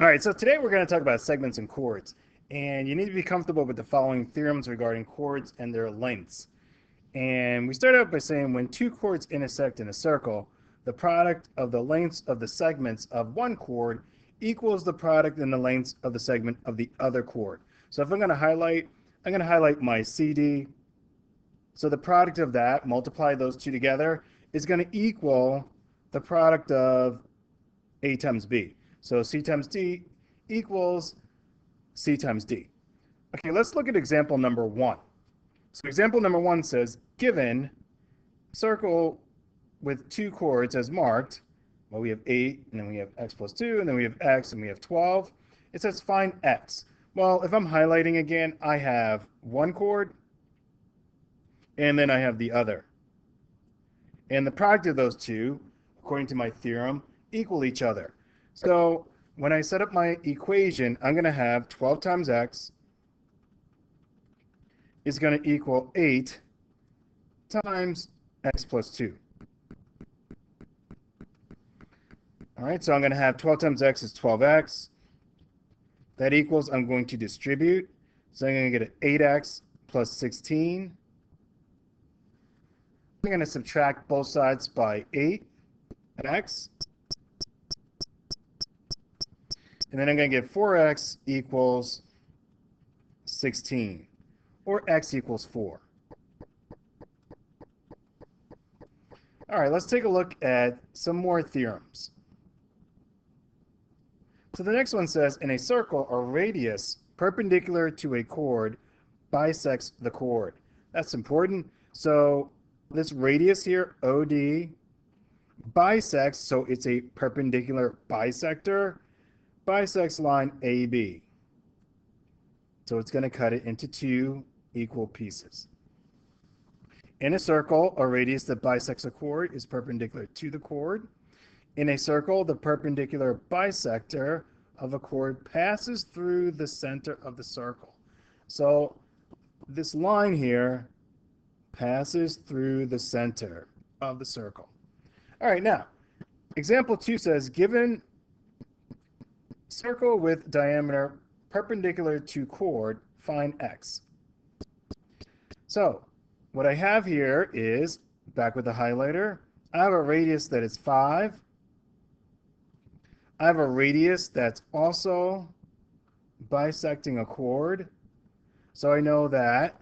All right, so today we're going to talk about segments and chords. And you need to be comfortable with the following theorems regarding chords and their lengths. And we start out by saying when two chords intersect in a circle, the product of the lengths of the segments of one chord equals the product in the lengths of the segment of the other chord. So if I'm going to highlight my CD. So the product of that, multiply those two together, is going to equal the product of A times B. So C times D equals C times D. Okay, let's look at example number 1. So example number 1 says, given circle with two chords as marked, well, we have 8, and then we have x plus 2, and then we have x, and we have 12. It says find x. Well, if I'm highlighting again, I have one chord, and then I have the other. And the product of those two, according to my theorem, equal each other. So when I set up my equation, I'm going to have 12 times x is going to equal 8 times x plus 2. All right, so I'm going to have 12 times x is 12x. That equals, I'm going to distribute. So I'm going to get an 8x plus 16. I'm going to subtract both sides by 8x. And then I'm going to get 4x equals 16, or x equals 4. All right, let's take a look at some more theorems. So the next one says, in a circle, a radius perpendicular to a chord bisects the chord. That's important. So this radius here, OD, bisects, so it's a perpendicular bisector, bisects line AB. So it's going to cut it into two equal pieces. In a circle, a radius that bisects a chord is perpendicular to the chord. In a circle, the perpendicular bisector of a chord passes through the center of the circle. So this line here passes through the center of the circle. All right, now, example 2 says, given circle with diameter perpendicular to chord, find x. So what I have here is, back with the highlighter, I have a radius that is 5. I have a radius that's also bisecting a chord. So I know that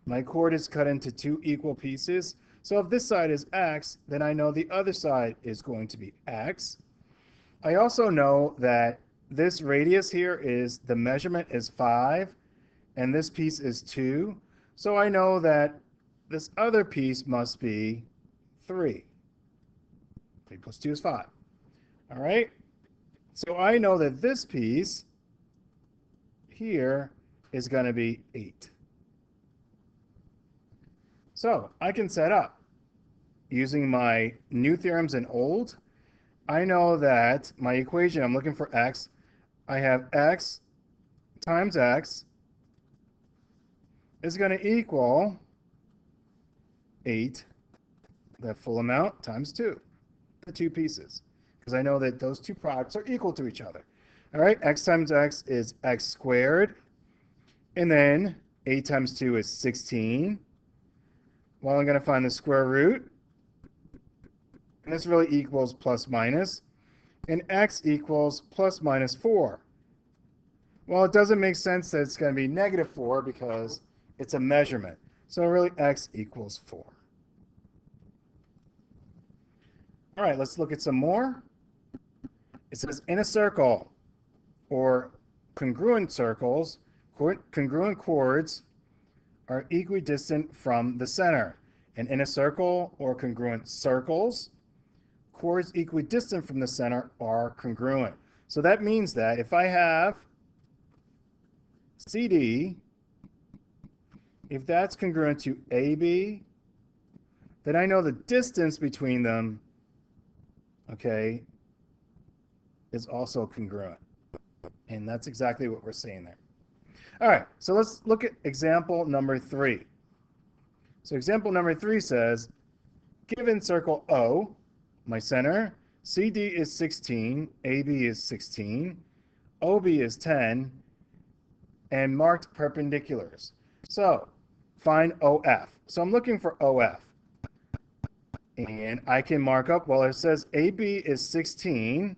my chord is cut into two equal pieces. So if this side is x, then I know the other side is going to be x. I also know that this radius here is, the measurement is 5, and this piece is 2. So I know that this other piece must be 3. 3 plus 2 is 5. All right? So I know that this piece here is going to be 8. So I can set up using my new theorems and old. I know that my equation, I'm looking for x. I have x times x is going to equal 8, that full amount, times 2, the two pieces, because I know that those two products are equal to each other. All right, x times x is x squared, and then 8 times 2 is 16. Well, I'm going to find the square root, and this really equals plus minus, and x equals plus minus 4. Well, it doesn't make sense that it's going to be negative 4 because it's a measurement. So really x equals 4. All right, let's look at some more. It says in a circle or congruent circles, congruent chords are equidistant from the center. And in a circle or congruent circles, chords equidistant from the center are congruent. So that means that if I have CD, if that's congruent to AB, then I know the distance between them, okay, is also congruent. And that's exactly what we're seeing there. All right, so let's look at example number 3. So example number 3 says, given circle O, my center, CD is 16, AB is 16, OB is 10, and marked perpendiculars. So find OF. So I'm looking for OF. And I can mark up, well, it says AB is 16.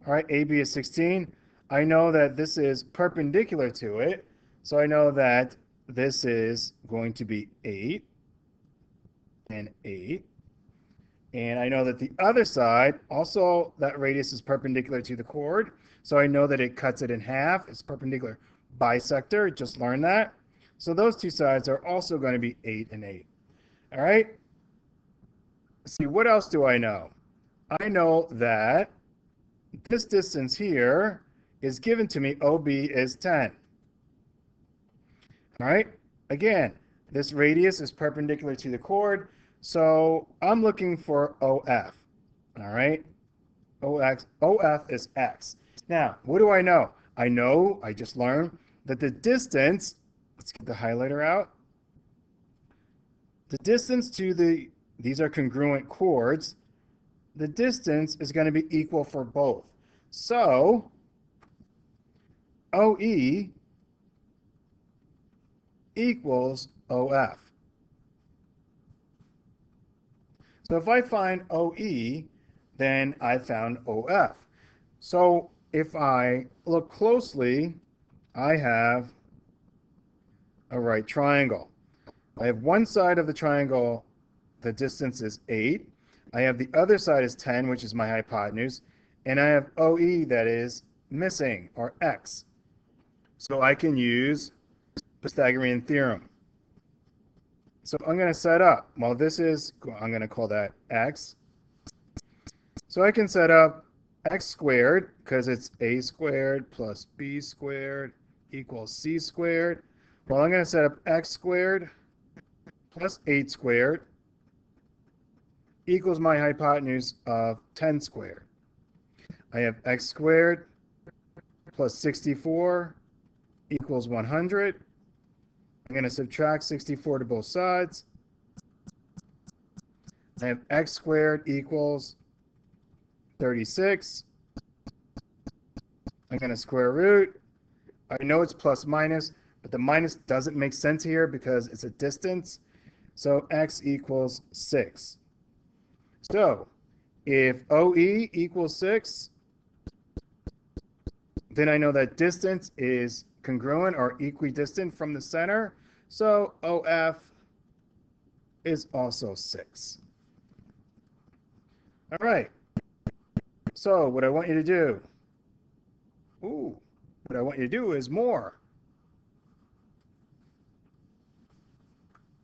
All right, AB is 16. I know that this is perpendicular to it. So I know that this is going to be 8 and 8. And I know that the other side, also that radius is perpendicular to the chord. So I know that it cuts it in half. It's perpendicular bisector. Just learned that. So those two sides are also going to be 8 and 8. All right. Let's see, what else do I know? I know that this distance here is given to me. OB is 10. All right. Again, this radius is perpendicular to the chord. So I'm looking for OF. All right. OF is X. Now, what do I know? I just learned that the distance, let's get the highlighter out. The distance to these are congruent chords. The distance is going to be equal for both. So, OE equals OF. So if I find OE, then I found OF. So if I look closely, I have a right triangle. I have one side of the triangle, the distance is 8. I have the other side is 10, which is my hypotenuse. And I have OE that is missing, or X. So I can use Pythagorean theorem. So I'm going to set up, well, I'm going to call that X. So I can set up X squared, because it's A squared plus B squared equals C squared. Well, I'm going to set up X squared plus 8 squared equals my hypotenuse of 10 squared. I have X squared plus 64 equals 100. I'm going to subtract 64 to both sides. I have X squared equals 36. I'm going to square root. I know it's plus minus, but the minus doesn't make sense here because it's a distance. So X equals 6. So if OE equals 6, then I know that distance is congruent or equidistant from the center. So OF is also 6. All right. So what I want you to do, is more.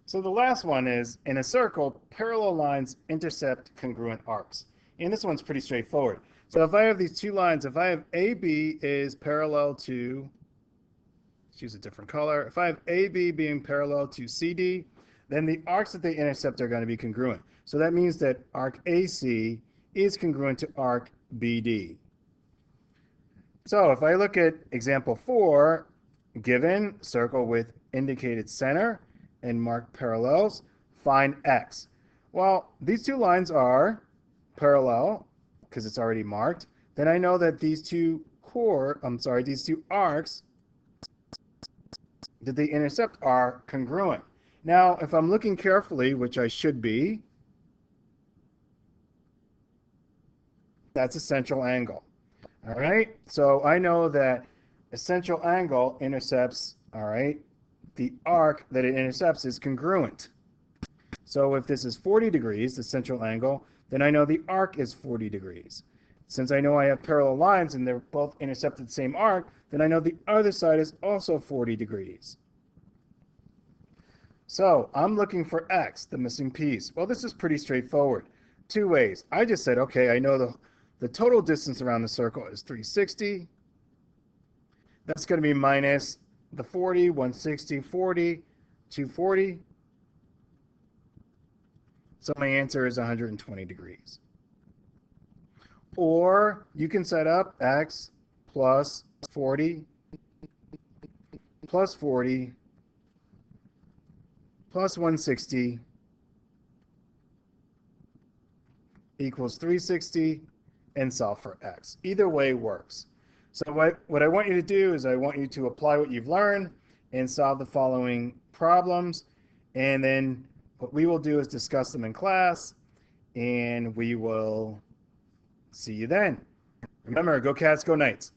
So the last one is, in a circle, parallel lines intercept congruent arcs. And this one's pretty straightforward. So if I have these two lines, if I have AB is parallel to, let's use a different color. If I have AB being parallel to CD, then the arcs that they intercept are going to be congruent. So that means that arc AC is congruent to arc BD. So if I look at example 4, given circle with indicated center and marked parallels, find X. Well, these two lines are parallel because it's already marked. Then I know that these two arcs that they intercept are congruent. Now, if I'm looking carefully, which I should be, that's a central angle. All right, so I know that a central angle intercepts, all right, the arc that it intercepts is congruent. So if this is 40 degrees, the central angle, then I know the arc is 40 degrees. Since I know I have parallel lines and they're both intercepted the same arc, then I know the other side is also 40 degrees. So I'm looking for X, the missing piece. Well, this is pretty straightforward. Two ways. I just said, okay, I know the total distance around the circle is 360. That's going to be minus the 40, 160, 40, 240. So my answer is 120 degrees. Or you can set up X plus 40 plus 40 plus 160 equals 360 and solve for x. Either way works. So what I want you to do is I want you to apply what you've learned and solve the following problems. And then what we will do is discuss them in class, and we will see you then. Remember, go Cats, go Knights.